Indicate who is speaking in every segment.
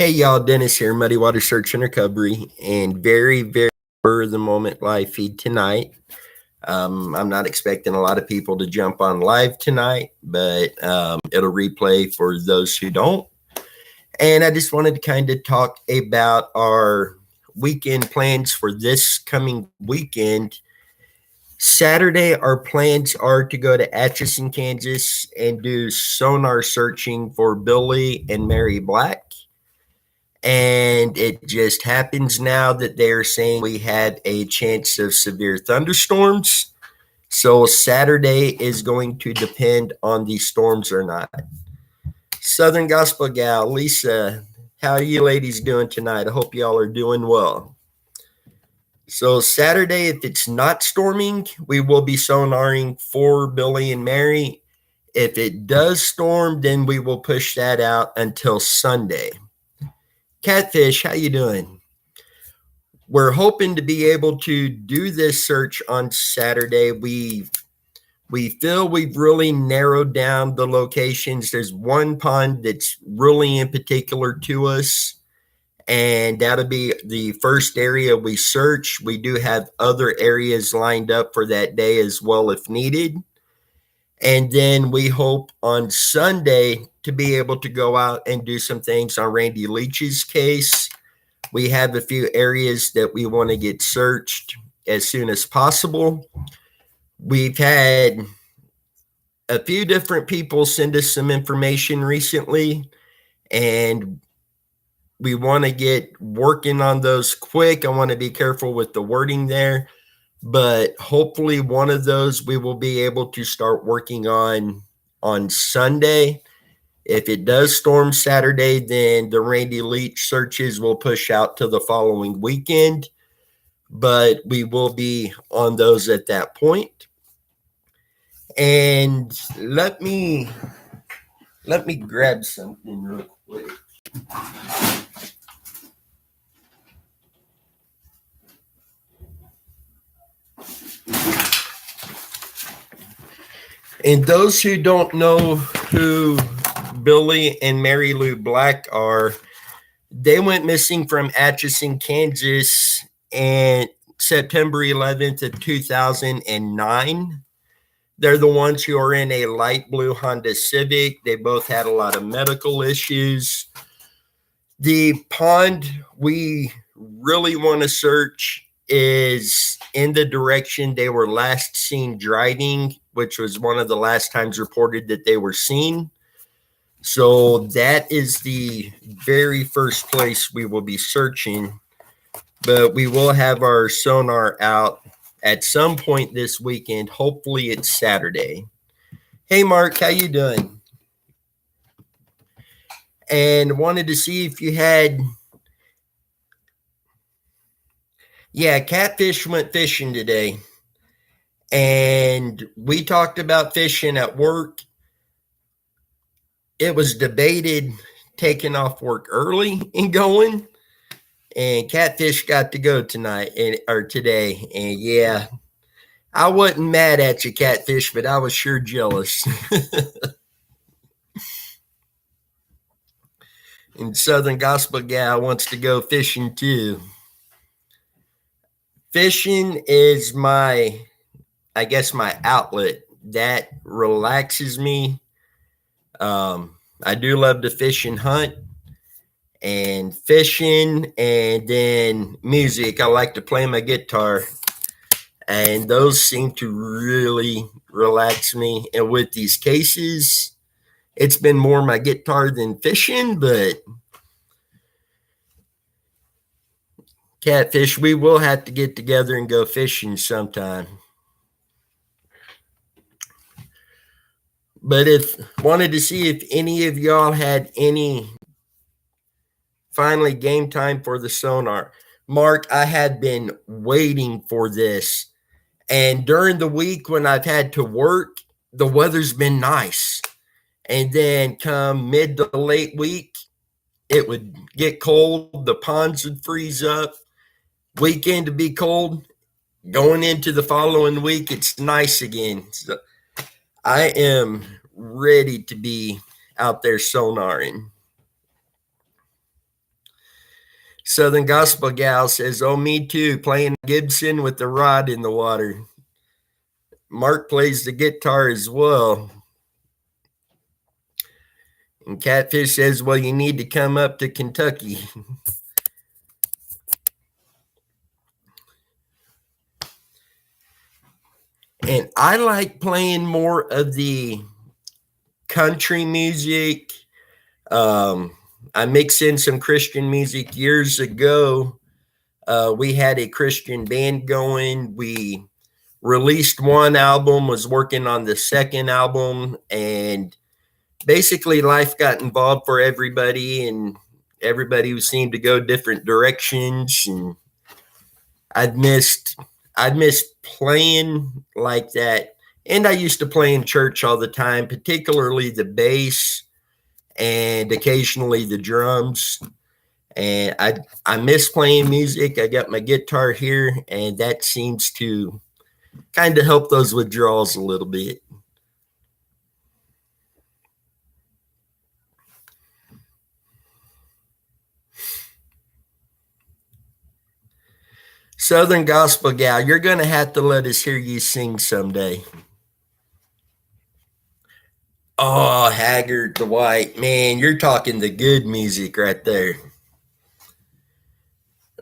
Speaker 1: Hey y'all, Dennis here, Muddy Water Search and Recovery, and very for the moment live feed tonight. I'm not expecting a lot of people to jump on live tonight, but it'll replay for those who don't. And I just wanted to kind of talk about our weekend plans for this coming weekend. Saturday, our plans are to go to Atchison, Kansas, and do sonar searching for Billy and Mary Black. And it just happens now that they're saying we had a chance of severe thunderstorms. So Saturday is going to depend on the storms or not. Southern Gospel Gal, Lisa, how are you ladies doing tonight? I hope y'all are doing well. So Saturday, if it's not storming, we will be sonaring for Billy and Mary. If it does storm, then we will push that out until Sunday. Catfish, how you doing? We're hoping to be able to do this search on Saturday. We feel we've really narrowed down the locations. There's one pond that's really in particular to us, and that'll be the first area we search. We do have other areas lined up for that day as well if needed. And then we hope on Sunday to be able to go out and do some things on Randy Leach's case. We have a few areas that we want to get searched as soon as possible. We've had a few different people send us some information recently, and we want to get working on those quick. I want to be careful with the wording there, but hopefully one of those we will be able to start working on Sunday. If it does storm Saturday, then the Randy Leach searches will push out to the following weekend, but we will be on those at that point. And let me grab something real quick. And those who don't know who Billy and Mary Lou Black are, they went missing from Atchison, Kansas, and September 11th of 2009. They're the ones who are in a light blue Honda Civic. They both had a lot of medical issues. The pond we really want to search is in the direction they were last seen driving, which was one of the last times reported that they were seen. So that is the very first place we will be searching, but we will have our sonar out at some point this weekend. Hopefully it's Saturday. Hey Mark, how you doing? And wanted to see if you had, Catfish went fishing today, and we talked about fishing at work. It was debated taking off work early and going, and Catfish got to go tonight or today. And yeah, I wasn't mad at you, Catfish, but I was sure jealous. And Southern Gospel Gal wants to go fishing too. Fishing is my outlet. That relaxes me. I do love to fish and hunt, and fishing, and then music. I like to play my guitar, and those seem to really relax me. And with these cases, it's been more my guitar than fishing, but Catfish, we will have to get together and go fishing sometime. But wanted to see if any of y'all had any finally game time for the sonar. Mark, I had been waiting for this. And during the week when I've had to work, the weather's been nice. And then come mid to late week, it would get cold. The ponds would freeze up. Weekend to be cold. Going into the following week, it's nice again. So I am ready to be out there sonaring. Southern Gospel Gal says, "Oh, me too, playing Gibson with the rod in the water." Mark plays the guitar as well. And Catfish says, "Well, you need to come up to Kentucky." And I like playing more of the country music. I mix in some Christian music. Years ago, we had a Christian band going. We released one album, was working on the second album, and basically life got involved for everybody, and everybody seemed to go different directions. And I'd missed I'd missed playing like that. And I used to play in church all the time, particularly the bass and occasionally the drums. And I miss playing music. I got my guitar here, and that seems to kind of help those withdrawals a little bit. Southern Gospel Gal, you're going to have to let us hear you sing someday. Oh, Haggard the White, man, you're talking the good music right there.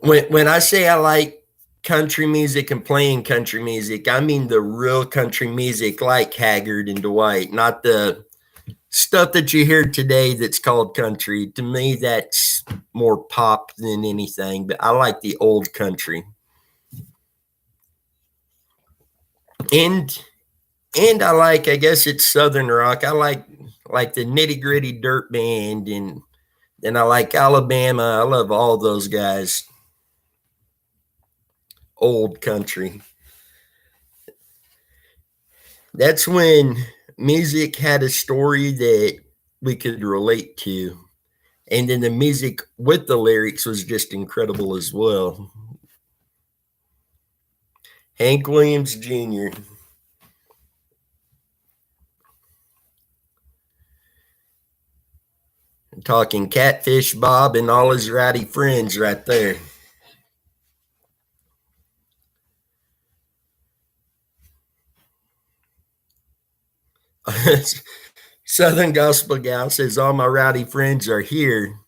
Speaker 1: When I say I like country music and playing country music, I mean the real country music like Haggard and Dwight, not the stuff that you hear today that's called country. To me, that's more pop than anything, but I like the old country. And I like, I guess it's Southern rock. I like the Nitty Gritty Dirt Band, and I like Alabama. I love all those guys. Old country. That's when music had a story that we could relate to. And then the music with the lyrics was just incredible as well. Hank Williams Jr. Talking Catfish Bob and all his rowdy friends right there. Southern Gospel Gal says, "All my rowdy friends are here."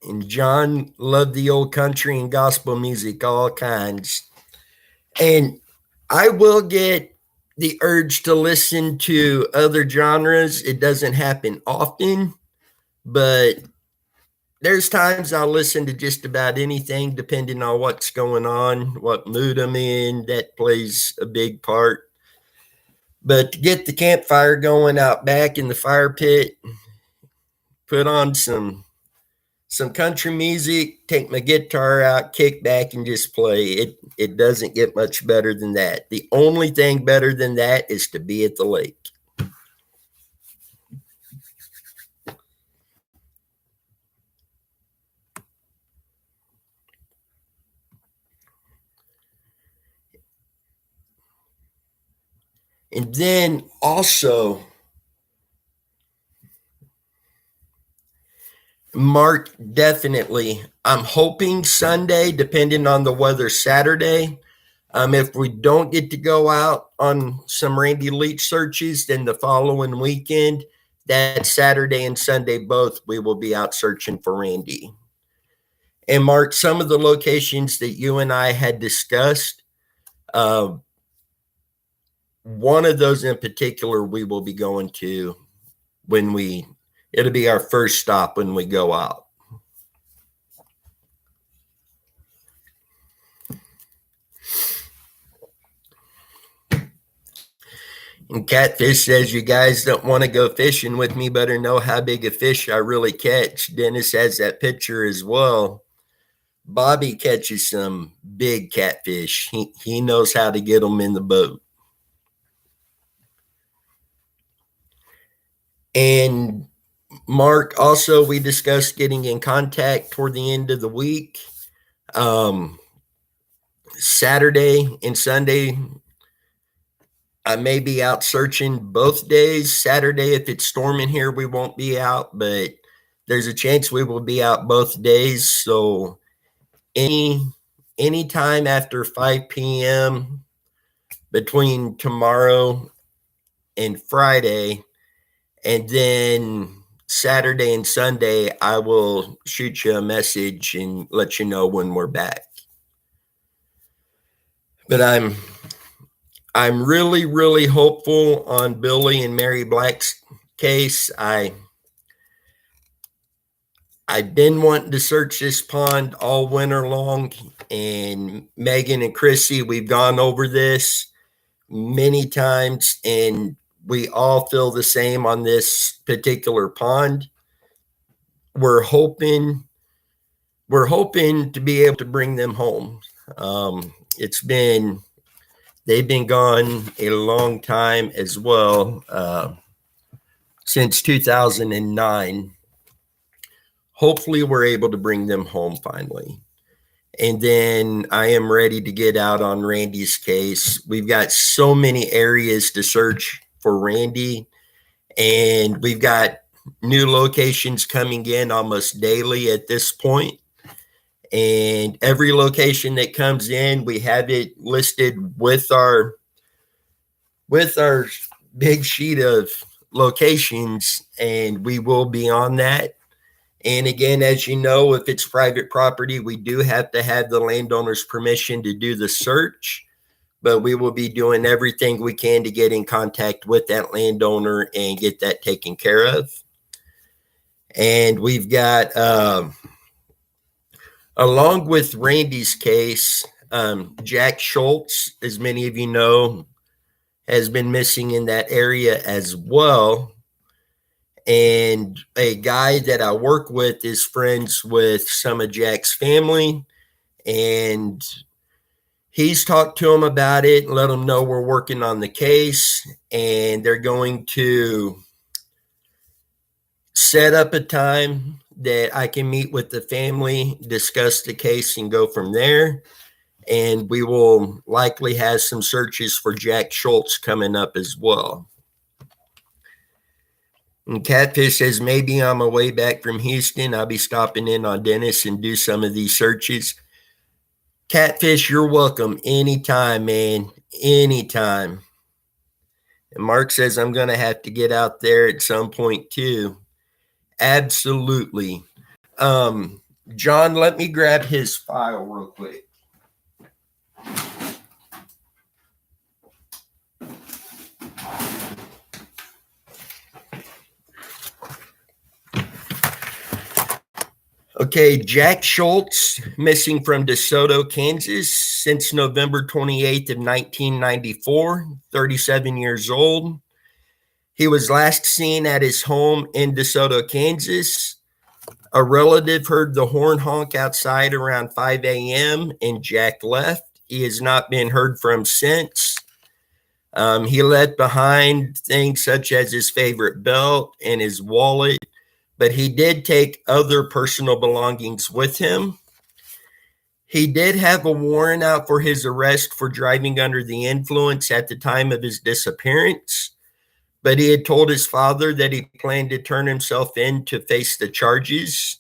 Speaker 1: And John loved the old country and gospel music, all kinds. And I will get the urge to listen to other genres. It doesn't happen often, but there's times I'll listen to just about anything depending on what's going on, what mood I'm in. That plays a big part. But to get the campfire going out back in the fire pit, put on some country music, take my guitar out, kick back, and just play. It doesn't get much better than that. The only thing better than that is to be at the lake. And then also, Mark, definitely, I'm hoping Sunday, depending on the weather, Saturday. If we don't get to go out on some Randy Leach searches, then the following weekend, that Saturday and Sunday both, we will be out searching for Randy. And Mark, some of the locations that you and I had discussed, uh, one of those in particular, we will be going to it'll be our first stop when we go out. And Catfish says, "You guys don't want to go fishing with me, better know how big a fish I really catch." Dennis has that picture as well. Bobby catches some big catfish. He knows how to get them in the boat. And Mark, also, we discussed getting in contact toward the end of the week. Saturday and Sunday, I may be out searching both days. Saturday, if it's storming here, we won't be out, but there's a chance we will be out both days. So any time after 5 p.m. between tomorrow and Friday, and then Saturday and Sunday, I will shoot you a message and let you know when we're back. But I'm really, really hopeful on Billy and Mary Black's case. I've been wanting to search this pond all winter long, and Megan and Chrissy, we've gone over this many times, and we all feel the same on this particular pond. We're hoping to be able to bring them home. They've been gone a long time as well, since 2009. Hopefully we're able to bring them home finally. And then I am ready to get out on Randy's case. We've got so many areas to search for Randy, and we've got new locations coming in almost daily at this point. And every location that comes in, we have it listed with our big sheet of locations, and we will be on that. And again, as you know, if it's private property, we do have to have the landowner's permission to do the search, but we will be doing everything we can to get in contact with that landowner and get that taken care of. And we've got, along with Randy's case, Jack Schultz, as many of you know, has been missing in that area as well. And a guy that I work with is friends with some of Jack's family, and he's talked to him about it and let them know we're working on the case, and they're going to set up a time that I can meet with the family, discuss the case, and go from there. And we will likely have some searches for Jack Schultz coming up as well. And Catfish says, maybe on my way back from Houston, I'll be stopping in on Dennis and do some of these searches. Catfish, you're welcome anytime, man. Anytime. And Mark says, I'm going to have to get out there at some point too. Absolutely. John, let me grab his file real quick. Okay, Jack Schultz, missing from DeSoto, Kansas, since November 28th of 1994, 37 years old. He was last seen at his home in DeSoto, Kansas. A relative heard the horn honk outside around 5 a.m. and Jack left. He has not been heard from since. He left behind things such as his favorite belt and his wallet, but he did take other personal belongings with him. He did have a warrant out for his arrest for driving under the influence at the time of his disappearance, but he had told his father that he planned to turn himself in to face the charges.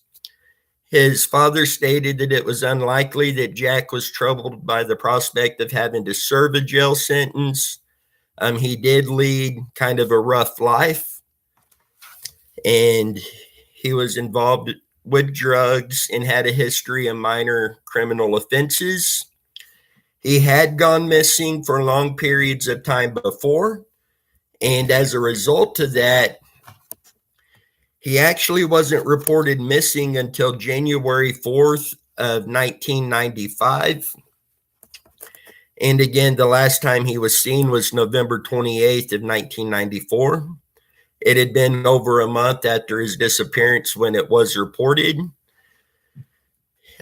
Speaker 1: His father stated that it was unlikely that Jack was troubled by the prospect of having to serve a jail sentence. He did lead kind of a rough life, and he was involved with drugs and had a history of minor criminal offenses. He had gone missing for long periods of time before, and as a result of that, he actually wasn't reported missing until January 4th of 1995. And again, the last time he was seen was November 28th of 1994. It had been over a month after his disappearance when it was reported.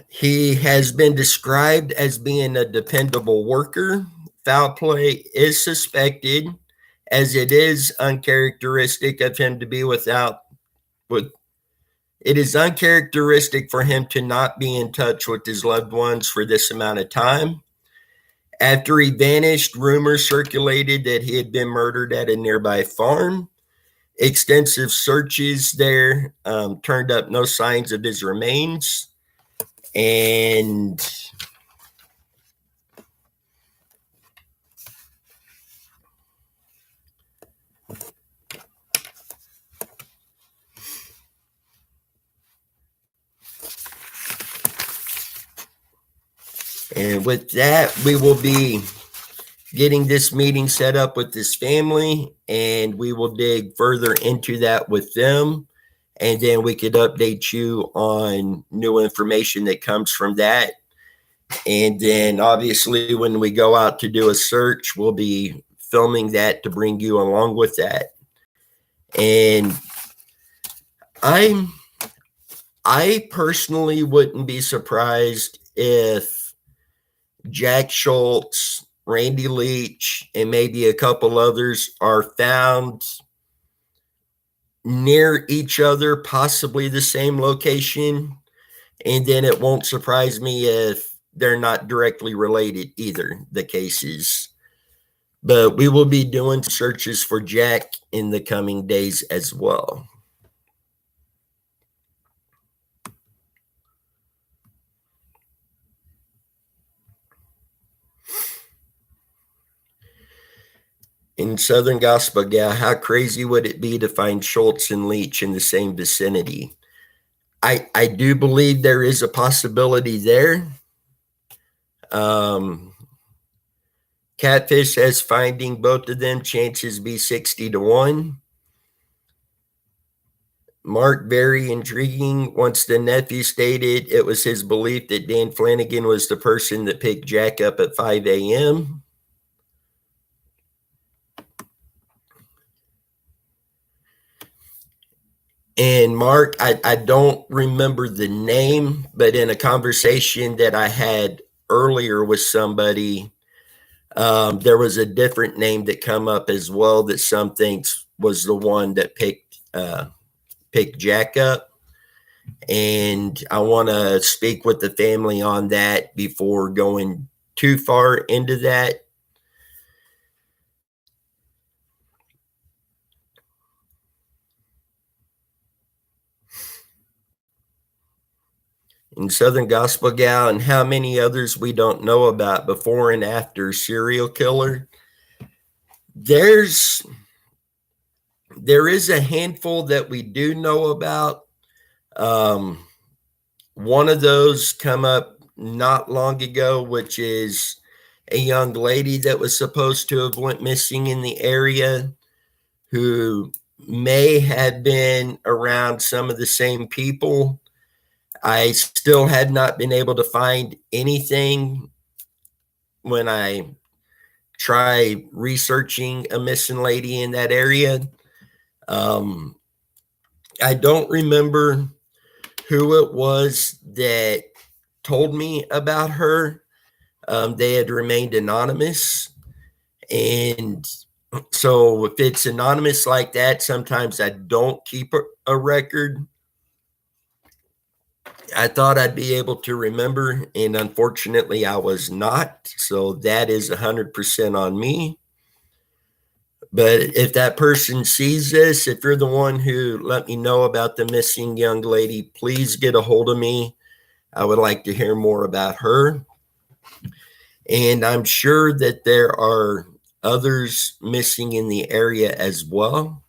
Speaker 1: He has been described as being a dependable worker. Foul play is suspected, as it is uncharacteristic of him to be it is uncharacteristic for him to not be in touch with his loved ones for this amount of time. After he vanished, rumors circulated that he had been murdered at a nearby farm. extensive searches there turned up no signs of his remains. And with that, we will be getting this meeting set up with this family, and we will dig further into that with them. And then we could update you on new information that comes from that. And then obviously when we go out to do a search, we'll be filming that to bring you along with that. And I personally wouldn't be surprised if Jack Schultz, Randy Leach, and maybe a couple others are found near each other, possibly the same location. And then it won't surprise me if they're not directly related either, the cases. But we will be doing searches for Jack in the coming days as well. In Southern Gospel Gal, how crazy would it be to find Schultz and Leach in the same vicinity? I do believe there is a possibility there. Catfish says finding both of them chances be 60-1. Mark, very intriguing. Once the nephew stated it was his belief that Dan Flanagan was the person that picked Jack up at 5 a.m. And Mark, I don't remember the name, but in a conversation that I had earlier with somebody, there was a different name that come up as well that some thinks was the one that picked Jack up. And I want to speak with the family on that before going too far into that. In Southern Gospel Gal, and how many others we don't know about before and after serial killer. There is a handful that we do know about. One of those come up not long ago, which is a young lady that was supposed to have went missing in the area, who may have been around some of the same people. I still had not been able to find anything when I try researching a missing lady in that area. I don't remember who it was that told me about her. They had remained anonymous. And so if it's anonymous like that, sometimes I don't keep a record. I thought I'd be able to remember, and unfortunately I was not. So that is 100% on me. But if that person sees this, if you're the one who let me know about the missing young lady, please get a hold of me. I would like to hear more about her. And I'm sure that there are others missing in the area as well.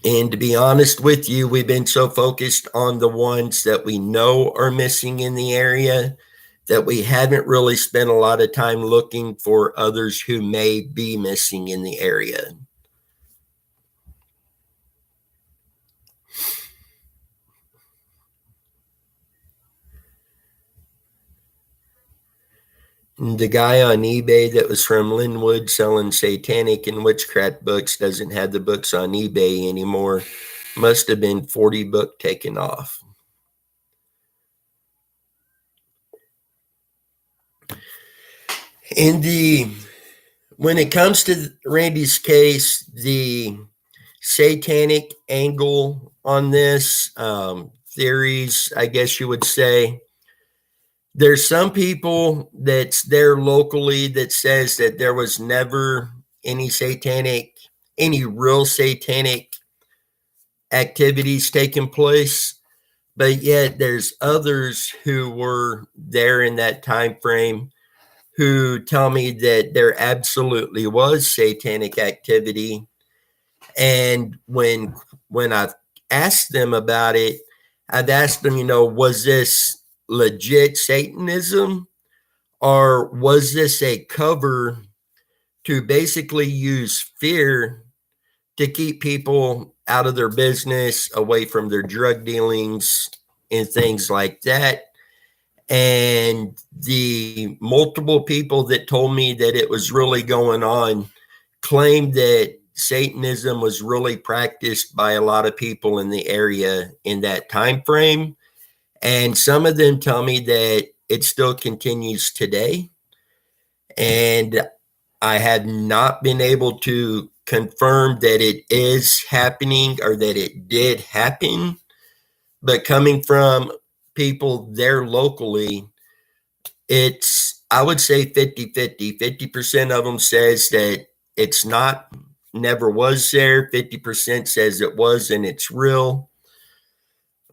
Speaker 1: And to be honest with you, we've been so focused on the ones that we know are missing in the area that we haven't really spent a lot of time looking for others who may be missing in the area. The guy on eBay that was from Linwood selling satanic and witchcraft books doesn't have the books on eBay anymore. Must have been 40 book taken off. When it comes to Randy's case, the satanic angle on this, theories, I guess you would say, there's some people that's there locally that says that there was never any satanic any real satanic activities taking place, but yet there's others who were there in that time frame who tell me that there absolutely was satanic activity. And when I've asked them about it, I've asked them, was this legit Satanism, or was this a cover to basically use fear to keep people out of their business, away from their drug dealings and things like that? And the multiple people that told me that it was really going on claimed that Satanism was really practiced by a lot of people in the area in that time frame. And some of them tell me that it still continues today. And I have not been able to confirm that it is happening or that it did happen. But coming from people there locally, it's, I would say 50-50. 50% of them says that it's not, never was there. 50% says it was and it's real.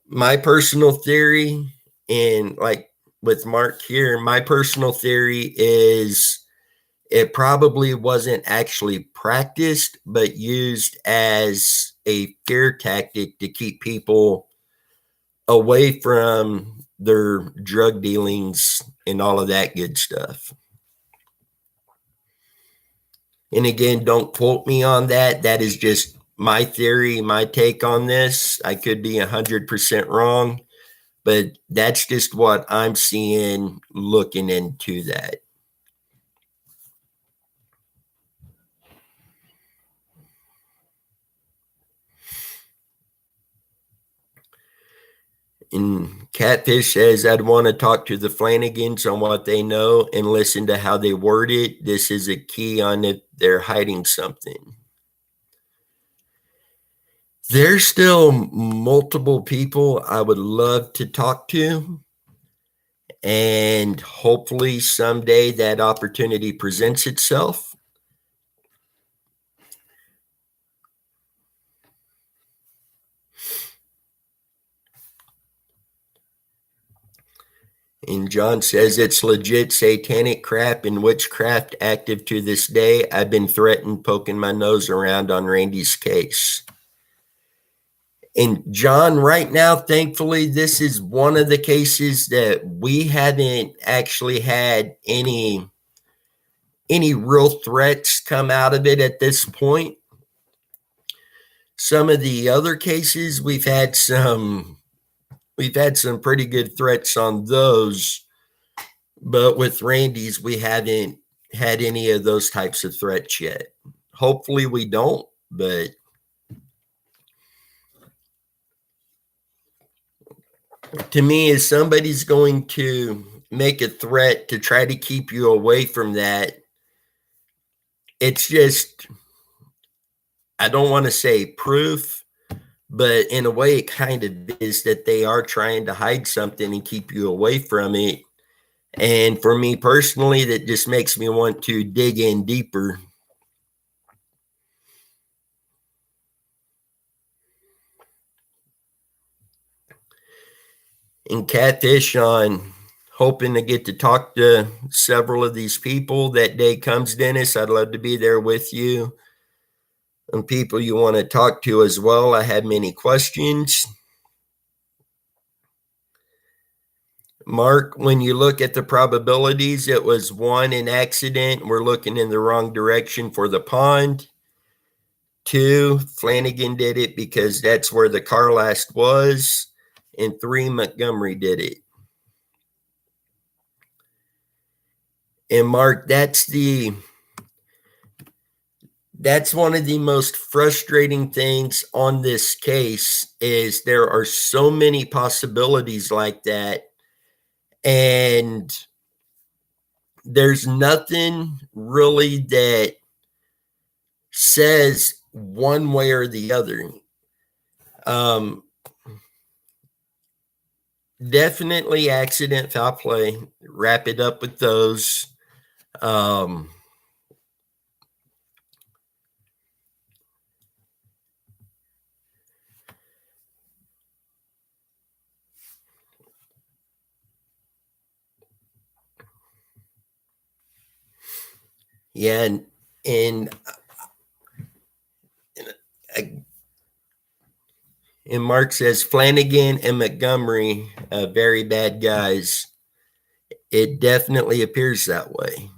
Speaker 1: My personal theory, and like with Mark here, my personal theory is it probably wasn't actually practiced, but used as a fear tactic to keep people away from their drug dealings and all of that good stuff. And again, don't quote me on that. That is just my theory, my take on this. I could be 100% wrong, but that's just what I'm seeing looking into that. And Catfish says, I'd want to talk to the Flanagans on what they know and listen to how they word it. This is a key on if they're hiding something. There's still multiple people I would love to talk to. And hopefully someday that opportunity presents itself. And John says it's legit satanic crap and witchcraft active to this day. I've been threatened poking my nose around on Randy's case. And John, right now, thankfully, this is one of the cases that we haven't actually had any real threats come out of it at this point. Some of the other cases, we've had some pretty good threats on those, but with Randy's, we haven't had any of those types of threats yet. Hopefully we don't, but to me, if somebody's going to make a threat to try to keep you away from that, it's just, I don't want to say proof, but in a way it kind of is that they are trying to hide something and keep you away from it. And for me personally, that just makes me want to dig in deeper. And Catfish on hoping to get to talk to several of these people. That day comes, Dennis. I'd love to be there with you. And people you want to talk to as well. I have many questions. Mark, when you look at the probabilities, it was 1, an accident. We're looking in the wrong direction for the pond. 2, Flanagan did it because that's where the car last was. And 3, Montgomery did it. And Mark, that's one of the most frustrating things on this case is there are so many possibilities like that. And there's nothing really that says one way or the other. Definitely accident, foul play. Wrap it up with those. Yeah, and and Mark says Flanagan and Montgomery, very bad guys. It definitely appears that way.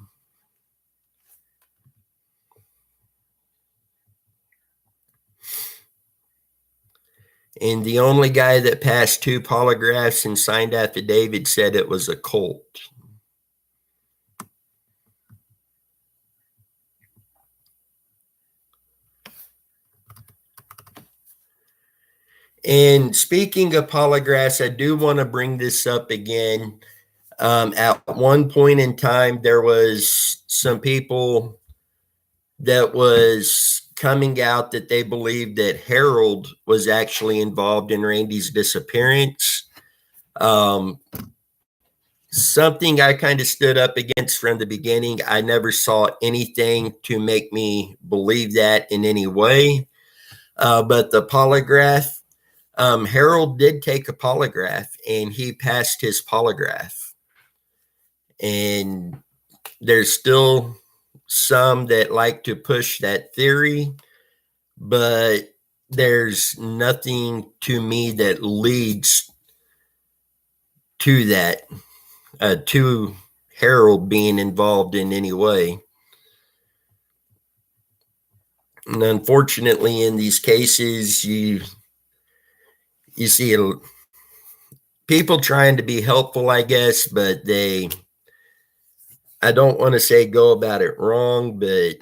Speaker 1: And the only guy that passed 2 polygraphs and signed affidavits said it was a cult. And speaking of polygraphs, I do want to bring this up again. At one point in time, there was some people that was coming out that they believed that Harold was actually involved in Randy's disappearance. Something I kind of stood up against from the beginning. I never saw anything to make me believe that in any way. But the polygraph, Harold did take a polygraph and he passed his polygraph. And there's still some that like to push that theory, but there's nothing to me that leads to that, to Harold being involved in any way. And unfortunately, in these cases, you see people trying to be helpful, I guess, but I don't want to say go about it wrong, but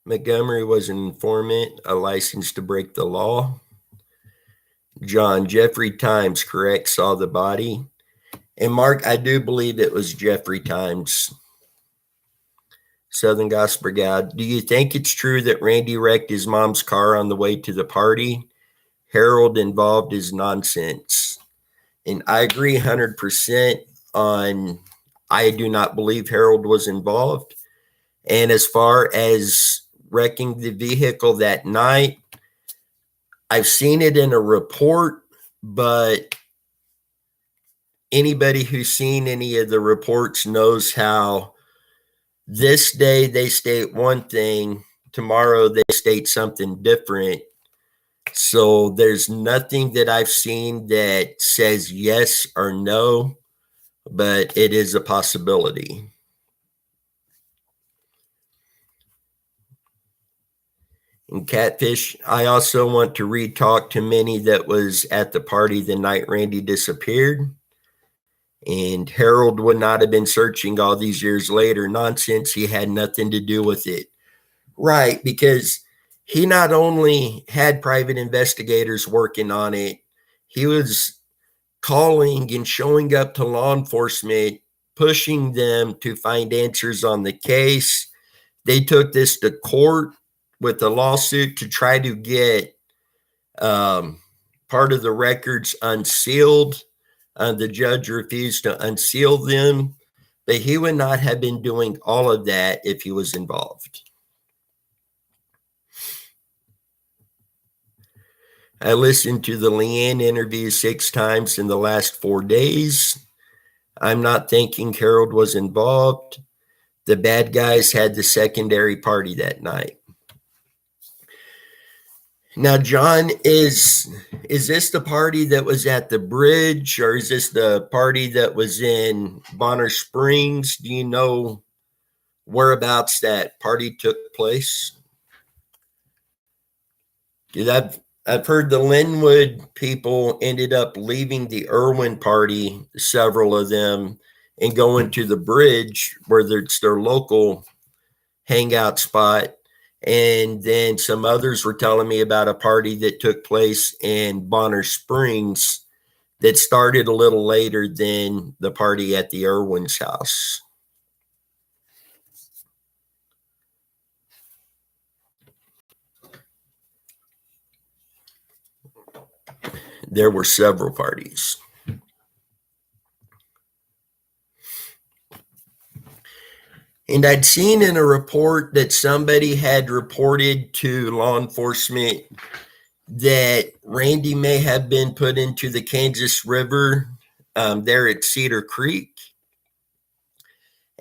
Speaker 1: Montgomery was an informant, a license to break the law. John, Jeffrey Times, correct, saw the body. And Mark, I do believe it was Jeffrey Times. Southern Gospel God, do you think it's true that Randy wrecked his mom's car on the way to the party? Harold involved is nonsense. And I agree 100% on, I do not believe Harold was involved. And as far as wrecking the vehicle that night, I've seen it in a report, but anybody who's seen any of the reports knows how this day they state one thing, tomorrow they state something different. So there's nothing that I've seen that says yes or no, but it is a possibility. And Catfish, I also want to re-talk to Minnie that was at the party the night Randy disappeared. And Harold would not have been searching all these years later. Nonsense. He had nothing to do with it. Right, because he not only had private investigators working on it, he was calling and showing up to law enforcement, pushing them to find answers on the case. They took this to court with a lawsuit to try to get part of the records unsealed. The judge refused to unseal them, but he would not have been doing all of that if he was involved. I listened to the Leanne interview 6 times in the last 4 days. I'm not thinking Harold was involved. The bad guys had the secondary party that night. Now, John, is this the party that was at the bridge, or is this the party that was in Bonner Springs? Do you know whereabouts that party took place? Because I've heard the Linwood people ended up leaving the Irwin party, several of them, and going to the bridge where it's their local hangout spot. And then some others were telling me about a party that took place in Bonner Springs that started a little later than the party at the Irwin's house. There were several parties. And I'd seen in a report that somebody had reported to law enforcement that Randy may have been put into the Kansas River there at Cedar Creek.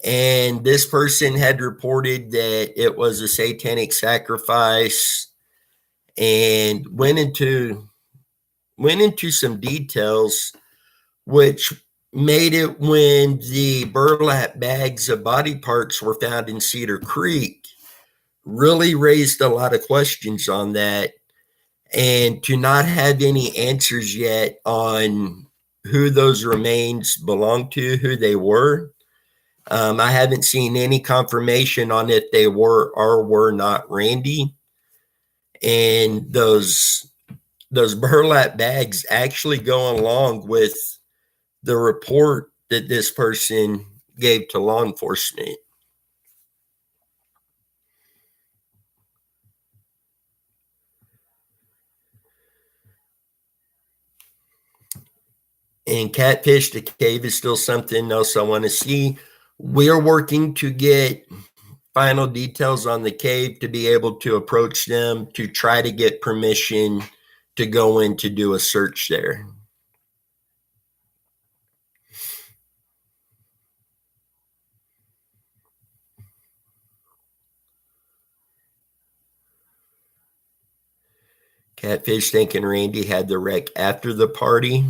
Speaker 1: And this person had reported that it was a satanic sacrifice and went into some details, which made it when the burlap bags of body parts were found in Cedar Creek, really raised a lot of questions on that. And to not have any answers yet on who those remains belonged to, who they were. I haven't seen any confirmation on if they were or were not Randy. And those burlap bags actually go along with the report that this person gave to law enforcement. And Catfish the Cave is still something else I want to see. We're working to get final details on the cave to be able to approach them to try to get permission to go in to do a search there. Catfish thinking Randy had the wreck after the party.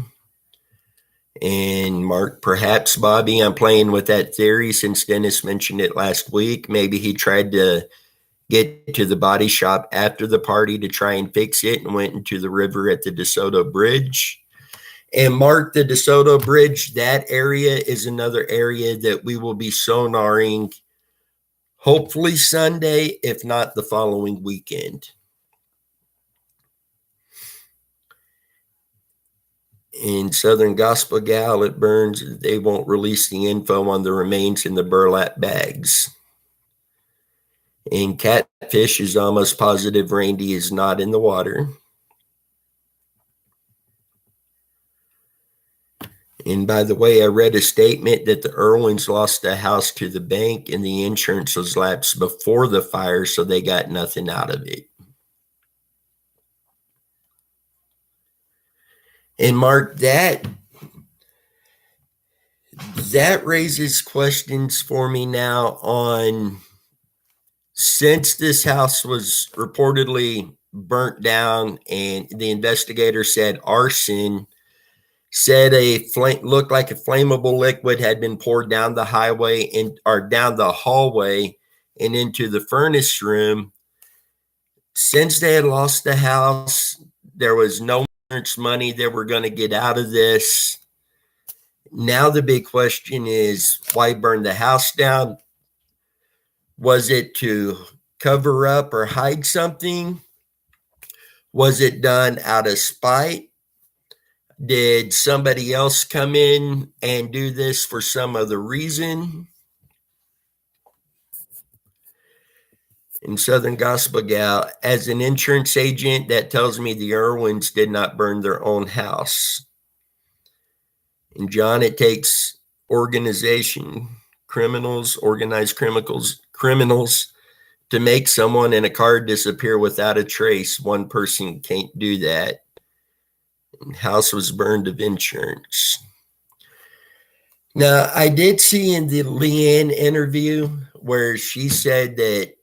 Speaker 1: And Mark, perhaps Bobby, I'm playing with that theory since Dennis mentioned it last week. Maybe he tried to get to the body shop after the party to try and fix it and went into the river at the DeSoto Bridge. And Mark, the DeSoto Bridge, that area is another area that we will be sonaring hopefully Sunday, if not the following weekend. In Southern Gospel Gal, it burns. They won't release the info on the remains in the burlap bags. And Catfish is almost positive Randy is not in the water. And by the way, I read a statement that the Irwins lost the house to the bank and the insurance was lapsed before the fire, so they got nothing out of it. And Mark, that raises questions for me now on, since this house was reportedly burnt down and the investigator said arson, said looked like a flammable liquid had been poured down the highway or down the hallway and into the furnace room. Since they had lost the house, there was no insurance money they were going to get out of this. Now the big question is, why burn the house down? Was it to cover up or hide something? Was it done out of spite? Did somebody else come in and do this for some other reason? In Southern Gospel Gal, as an insurance agent, that tells me the Irwins did not burn their own house. And John, it takes organized criminals to make someone in a car disappear without a trace. One person can't do that. And house was burned of insurance. Now, I did see in the Leanne interview where she said that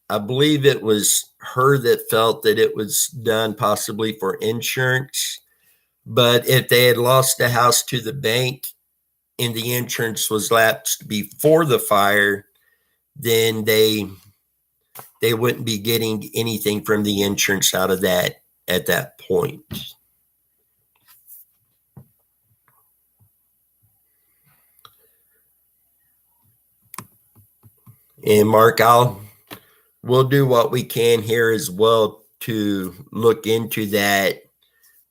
Speaker 1: I believe it was her that felt that it was done possibly for insurance. But if they had lost the house to the bank and the insurance was lapsed before the fire, then they wouldn't be getting anything from the insurance out of that at that point. And Mark, we'll do what we can here as well to look into that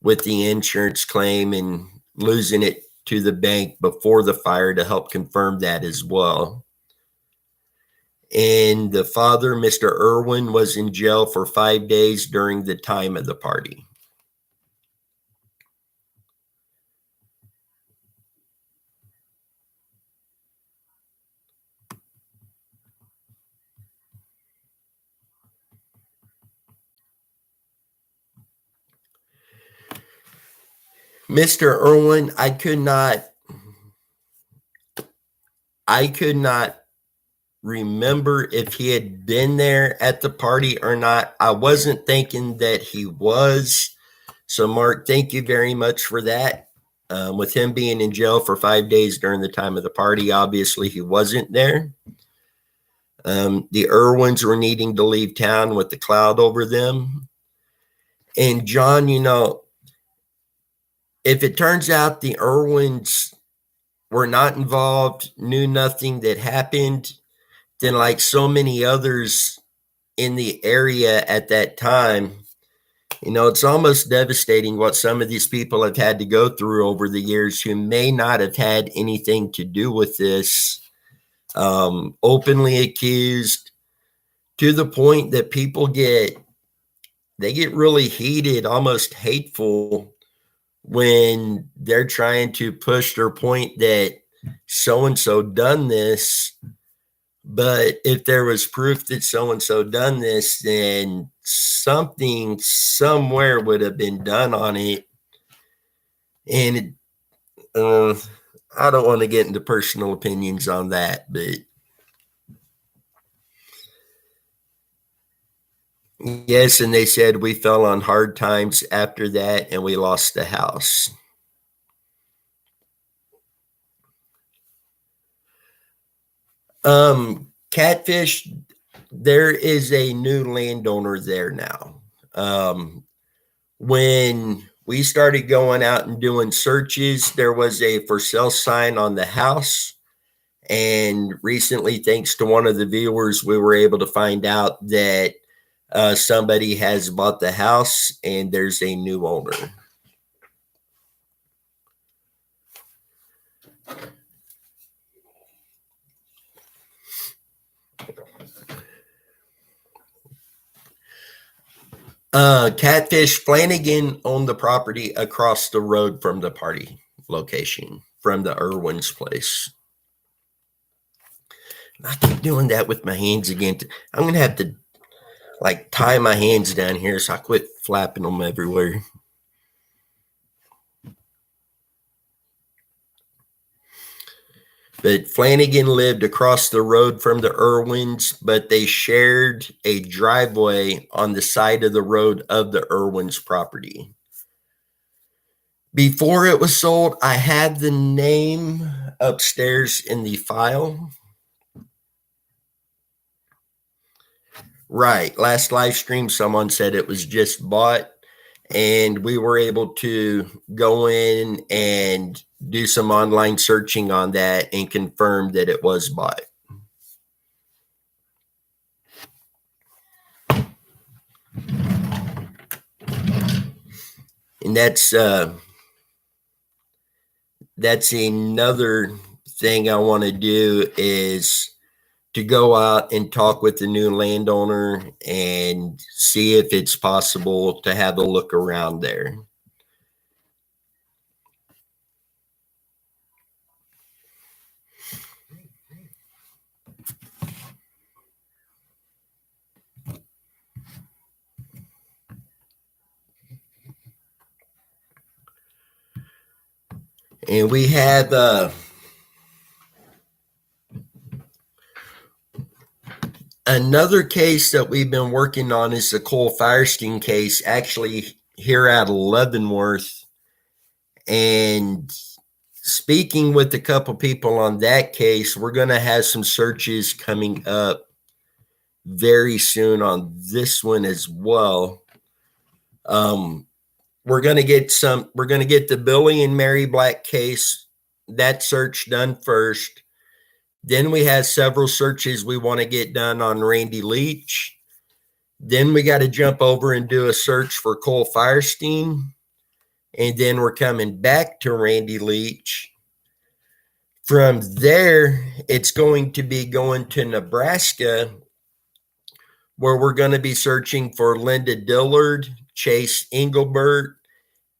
Speaker 1: with the insurance claim and losing it to the bank before the fire to help confirm that as well. And the father, Mr. Irwin, was in jail for 5 days during the time of the party. Mr. Irwin, I could not remember if he had been there at the party or not. I wasn't thinking that he was. So, Mark, thank you very much for that. With him being in jail for 5 days during the time of the party, obviously he wasn't there. The Irwins were needing to leave town with the cloud over them. And John, if it turns out the Irwins were not involved, knew nothing that happened, then like so many others in the area at that time, it's almost devastating what some of these people have had to go through over the years who may not have had anything to do with this, openly accused, to the point that people get really heated, almost hateful, when they're trying to push their point that so-and-so done this. But if there was proof that so-and-so done this, then something somewhere would have been done on it. And I don't want to get into personal opinions on that, but yes, and they said we fell on hard times after that and we lost the house. Catfish, there is a new landowner there now. When we started going out and doing searches, there was a for sale sign on the house. And recently, thanks to one of the viewers, we were able to find out that somebody has bought the house and there's a new owner. Catfish Flanagan owned the property across the road from the party location, from the Irwin's place. I keep doing that with my hands again. I'm going to have to tie my hands down here so I quit flapping them everywhere. But Flanagan lived across the road from the Irwins, but they shared a driveway on the side of the road of the Irwins property. Before it was sold, I had the name upstairs in the file. Right. Last live stream, someone said it was just bought, and we were able to go in and do some online searching on that and confirm that it was bought. And that's another thing I want to do, is to go out and talk with the new landowner and see if it's possible to have a look around there. And we have another case that we've been working on, is the Cole Firestein case, actually here at Leavenworth. And speaking with a couple people on that case, we're going to have some searches coming up very soon on this one as well. We're going to get the Billy and Mary Black case, that search done first. Then we have several searches we want to get done on Randy Leach. Then we got to jump over and do a search for Cole Firestein. And then we're coming back to Randy Leach. From there, it's going to be going to Nebraska, where we're going to be searching for Linda Dillard, Chase Engelbert,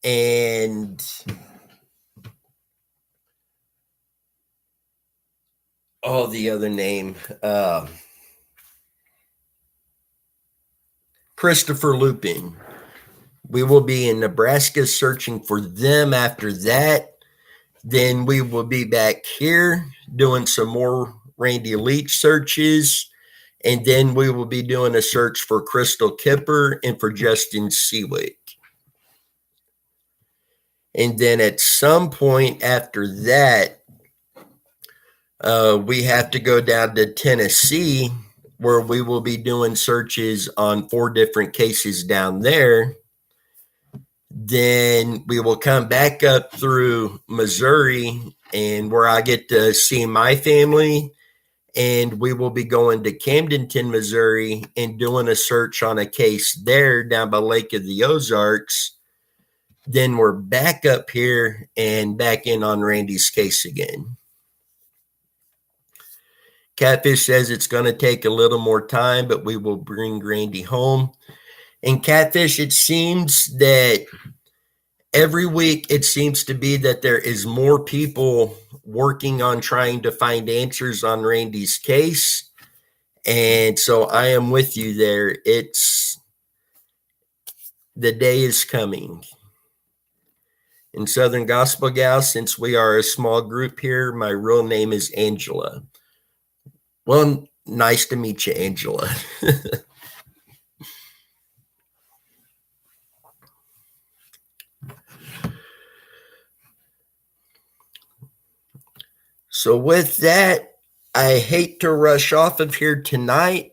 Speaker 1: and the other name, Christopher Lupin. we will be in Nebraska searching for them after that. Then we will be back here doing some more Randy Leach searches. And then we will be doing a search for Crystal Kipper and for Justin Seawick. And then at some point after that, we have to go down to Tennessee, where we will be doing searches on 4 different cases down there. Then we will come back up through Missouri, and where I get to see my family. And we will be going to Camdenton, Missouri, and doing a search on a case there down by Lake of the Ozarks. Then we're back up here and back in on Randy's case again. Catfish says it's going to take a little more time, but we will bring Randy home. And Catfish, it seems that every week it seems to be that there is more people working on trying to find answers on Randy's case. And so I am with you there. The day is coming. In Southern Gospel Gal, since we are a small group here, my real name is Angela. Well, nice to meet you, Angela. So with that, I hate to rush off of here tonight,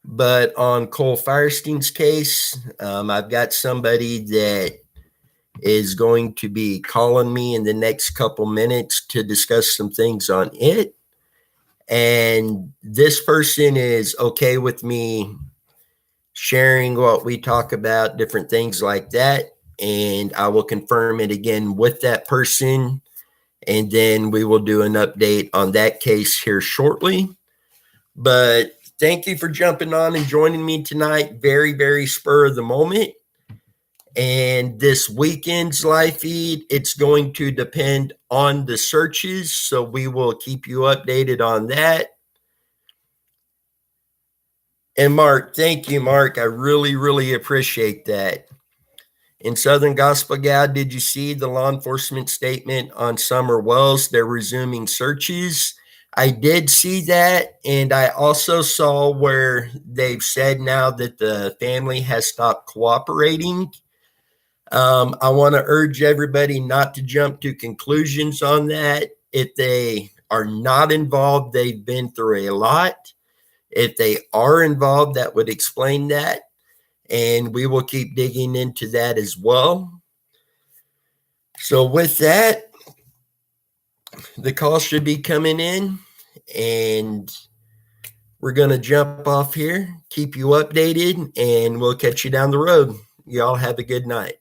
Speaker 1: but on Cole Firestein's case, I've got somebody that is going to be calling me in the next couple minutes to discuss some things on it. And this person is okay with me sharing what we talk about, different things like that. And I will confirm it again with that person. And then we will do an update on that case here shortly. But thank you for jumping on and joining me tonight. Very, very spur of the moment. And this weekend's live feed, it's going to depend on the searches. So we will keep you updated on that. And Mark, thank you, Mark. I really, really appreciate that. In Southern Gospel Gal, did you see the law enforcement statement on Summer Wells? They're resuming searches. I did see that. And I also saw where they've said now that the family has stopped cooperating. I want to urge everybody not to jump to conclusions on that. If they are not involved, they've been through a lot. If they are involved, that would explain that. And we will keep digging into that as well. So with that, the call should be coming in. And we're going to jump off here, keep you updated, and we'll catch you down the road. Y'all have a good night.